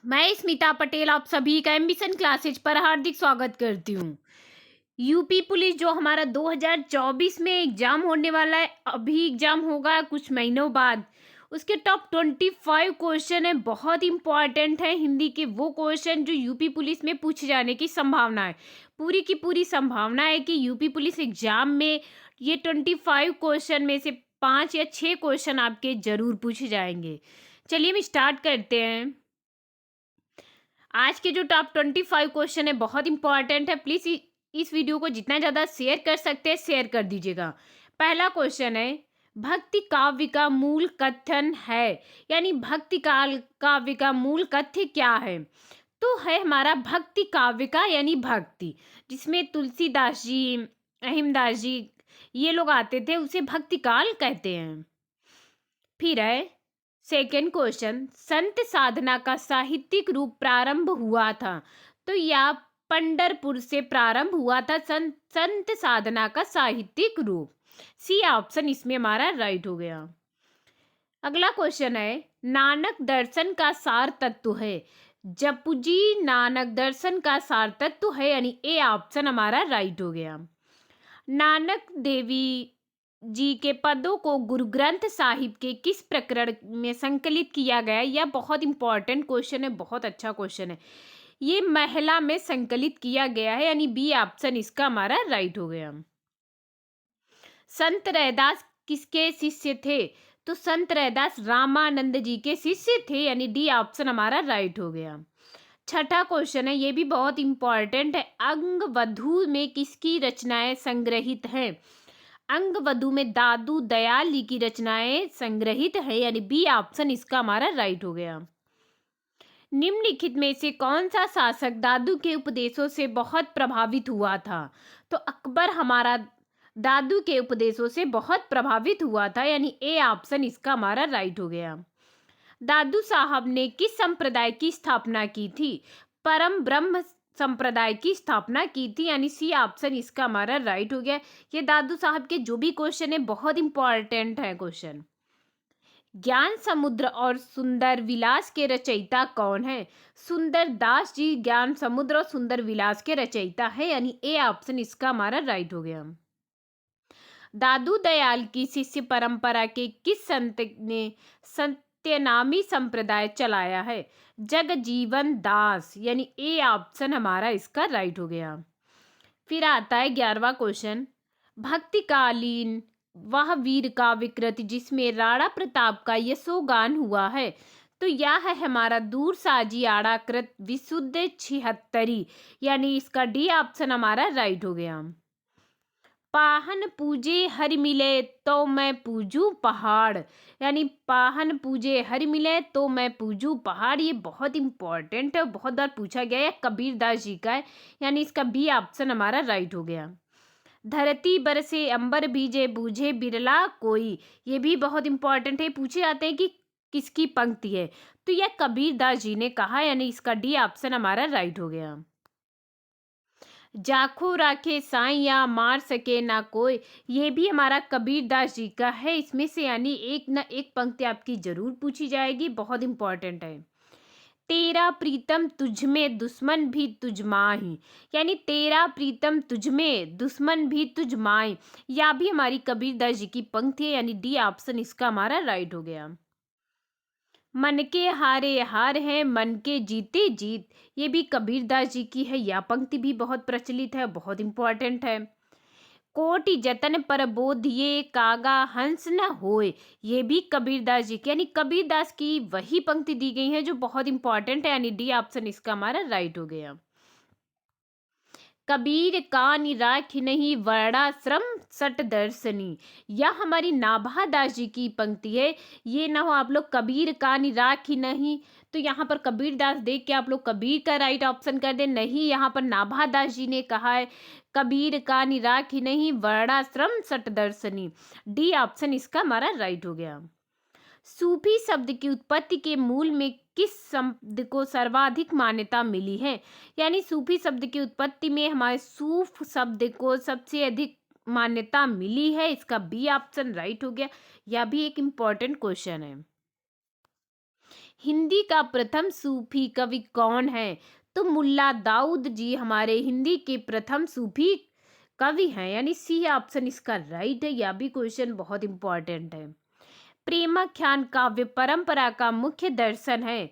मैं स्मिता पटेल आप सभी का एम्बिशन क्लासेज पर हार्दिक स्वागत करती हूँ। यूपी पुलिस जो हमारा 2024 में एग्जाम होने वाला है, अभी एग्जाम होगा कुछ महीनों बाद। उसके टॉप 25 क्वेश्चन है, बहुत इंपॉर्टेंट है हिंदी के वो क्वेश्चन जो यूपी पुलिस में पूछे जाने की संभावना है। पूरी की पूरी संभावना है कि यूपी पुलिस एग्जाम में ये 25 क्वेश्चन में से 5 या 6 क्वेश्चन आपके जरूर पूछे जाएंगे। चलिए हम स्टार्ट करते हैं। आज के जो टॉप 25 क्वेश्चन है बहुत इंपॉर्टेंट है। प्लीज इस वीडियो को जितना ज़्यादा शेयर कर सकते हैं शेयर कर दीजिएगा। पहला क्वेश्चन है, भक्ति काव्य का मूल कथन है, यानी भक्ति काल काव्य का मूल कथ्य क्या है? तो है हमारा भक्ति काव्य का यानी भक्ति, जिसमें तुलसीदास जी, अहिमदास जी ये लोग आते थे, उसे भक्ति काल कहते हैं। फिर है सेकेंड क्वेश्चन, संत साधना का साहित्यिक रूप प्रारंभ हुआ था, तो यह पंढरपुर से प्रारंभ हुआ था संत साधना का साहित्यिक रूप। सी ऑप्शन इसमें हमारा राइट हो गया। अगला क्वेश्चन है, नानक दर्शन का सार तत्व है, जपुजी नानक दर्शन का सार तत्व है, यानी ए ऑप्शन हमारा राइट हो गया। नानक देवी जी के पदों को गुरु ग्रंथ साहिब के किस प्रकरण में संकलित किया गया? यह बहुत इंपॉर्टेंट क्वेश्चन है, बहुत अच्छा क्वेश्चन है। ये महिला में संकलित किया गया है, यानी बी ऑप्शन इसका हमारा राइट हो गया। संत रैदास किसके शिष्य थे? तो संत रैदास रामानंद जी के शिष्य थे, यानी डी ऑप्शन हमारा राइट हो गया। छठा क्वेश्चन है, ये भी बहुत इंपॉर्टेंट है, अंग वधु में किसकी रचनाएं संग्रहित हैं? अंग वधु में दादू दयाल जी की रचनाएं संग्रहित है, यानी बी ऑप्शन इसका हमारा राइट हो गया। निम्नलिखित में से कौन सा शासक दादू के उपदेशों से बहुत प्रभावित हुआ था? तो अकबर हमारा दादू के उपदेशों से बहुत प्रभावित हुआ था, यानी ए ऑप्शन इसका हमारा राइट हो गया। दादू साहब ने किस संप्रदाय की स्थापना की थी? परम ब्रह्म संप्रदाय की स्थापना की थी, यानी सी ऑप्शन इसका हमारा राइट हो गया। ये दादू साहब के जो भी क्वेश्चन है बहुत इंपॉर्टेंट है क्वेश्चन। ज्ञान समुद्र और सुंदर विलास के रचयिता कौन है? सुंदर दास जी ज्ञान समुद्र और सुंदर विलास के रचयिता है, यानी ए ऑप्शन इसका हमारा राइट हो गया। दादू दयाल की शिष्य परंपरा के किस संत ने सत्यनामी संप्रदाय चलाया है? जगजीवन दास, यानी ए ऑप्शन हमारा इसका राइट हो गया। फिर आता है 11वां क्वेश्चन, भक्तिकालीन वह वीर का विकृति जिसमें राणा प्रताप का यशोगान हुआ है, तो यह है हमारा दूर साजी आड़ाकृत विशुद्ध छिहत्तरी, यानी इसका डी ऑप्शन हमारा राइट हो गया। पाहन पूजे हरि मिले तो मैं पूजू पहाड़, यानी पाहन पूजे हरि मिले तो मैं पूजू पहाड़, ये बहुत इंपॉर्टेंट है, बहुत बार पूछा गया है, कबीरदास जी का है, यानी इसका बी ऑप्शन हमारा राइट हो गया। धरती बरसे अंबर भीजे बूझे बिरला कोई, ये भी बहुत इंपॉर्टेंट है, पूछे जाते हैं कि किसकी पंक्ति है, तो यह कबीरदास जी ने कहा, यानी इसका डी ऑप्शन हमारा राइट हो गया। जाखो राखे साइया मार सके ना कोई, ये भी हमारा कबीरदास जी का है, इसमें से यानी एक न एक पंक्ति आपकी जरूर पूछी जाएगी, बहुत इंपॉर्टेंट है। तेरा प्रीतम तुझ में दुश्मन भी तुझ माही, यानी तेरा प्रीतम तुझ में दुश्मन भी तुझ माही, या भी हमारी कबीरदास जी की पंक्ति है, यानी डी ऑप्शन इसका हमारा राइट हो गया। मन के हारे हार है मन के जीते जीत, ये भी कबीरदास जी की है, यह पंक्ति भी बहुत प्रचलित है, बहुत इंपॉर्टेंट है। कोटि जतन पर बोध ये कागा हंस न होए, ये भी कबीरदास जी की, यानी कबीरदास की वही पंक्ति दी गई है जो बहुत इंपॉर्टेंट है, यानी डी ऑप्शन इसका हमारा राइट हो गया। कबीर का निराख नहीं वर्णाश्रम सट दर्शनी, यह हमारी नाभा दास जी की पंक्ति है, ये ना हो आप लोग कबीर का निराख ही नहीं, तो यहाँ पर कबीर दास देख के आप लोग कबीर का राइट ऑप्शन कर दे, नहीं यहाँ पर नाभा दास जी ने कहा है कबीर का निराख ही नहीं वर्णाश्रम सट दर्शनी, डी ऑप्शन इसका हमारा राइट हो गया। सूफी शब्द की उत्पत्ति के मूल में किस शब्द को सर्वाधिक मान्यता मिली है? यानी सूफी शब्द की उत्पत्ति में हमारे सूफ शब्द को सबसे अधिक मान्यता मिली है, इसका बी ऑप्शन राइट हो गया, यह भी एक इम्पॉर्टेंट क्वेश्चन है। हिंदी का प्रथम सूफी कवि कौन है? तो मुल्ला दाऊद जी हमारे हिंदी के प्रथम सूफी कवि हैं, यानी सी ऑप्शन इसका राइट है। यह भी क्वेश्चन बहुत इंपॉर्टेंट है। प्रेमाख्यान काव्य परंपरा का मुख्य दर्शन है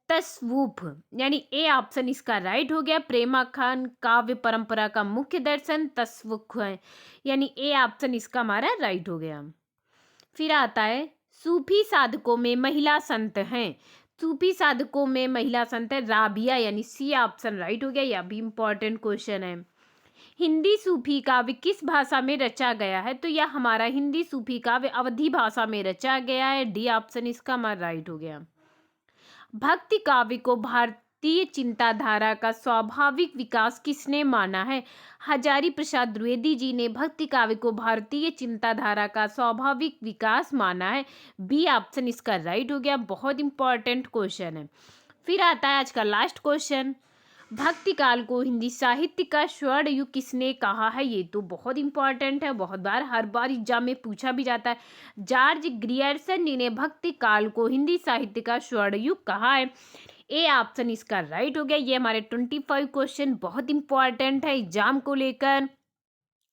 तसव्वुफ, यानी ए ऑप्शन इसका राइट हो गया। प्रेमाख्यान काव्य परंपरा का मुख्य दर्शन तसव्वुफ है, यानी ए ऑप्शन इसका हमारा राइट हो गया। फिर आता है सूफी साधकों में महिला संत हैं। सूफी साधकों में महिला संत है राबिया, यानी सी ऑप्शन राइट हो गया। यह भी इंपॉर्टेंट क्वेश्चन है। हिंदी सूफी काव्य किस भाषा में रचा गया है? तो यह हमारा हिंदी सूफी काव्य अवधी भाषा में रचा गया है। डी ऑप्शन इसका हमारा राइट हो गया। भक्ति काव्य को भारतीय चिंताधारा का स्वाभाविक विकास किसने माना है? हजारी प्रसाद द्विवेदी जी ने भक्ति काव्य को भारतीय चिंताधारा का स्वाभाविक विकास माना है। बी ऑप्शन इसका राइट हो गया। बहुत इंपॉर्टेंट क्वेश्चन है। फिर आता है आज का लास्ट क्वेश्चन, भक्ति काल को हिंदी साहित्य का स्वर्ण युग किसने कहा है? ये तो बहुत इंपॉर्टेंट है, बहुत बार हर बार एग्जाम में पूछा भी जाता है। जॉर्ज ग्रियर्सन जी ने भक्ति काल को हिंदी साहित्य का स्वर्ण युग कहा है। ए ऑप्शन इसका राइट हो गया। ये हमारे 25 क्वेश्चन बहुत इंपॉर्टेंट है एग्जाम को लेकर।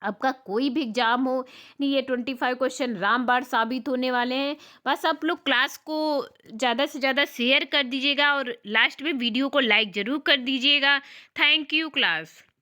आपका कोई भी एग्जाम हो नहीं, ये 25 क्वेश्चन रामबाण साबित होने वाले हैं। बस आप लोग क्लास को ज़्यादा से ज़्यादा शेयर कर दीजिएगा और लास्ट में वीडियो को लाइक ज़रूर कर दीजिएगा। Thank you class.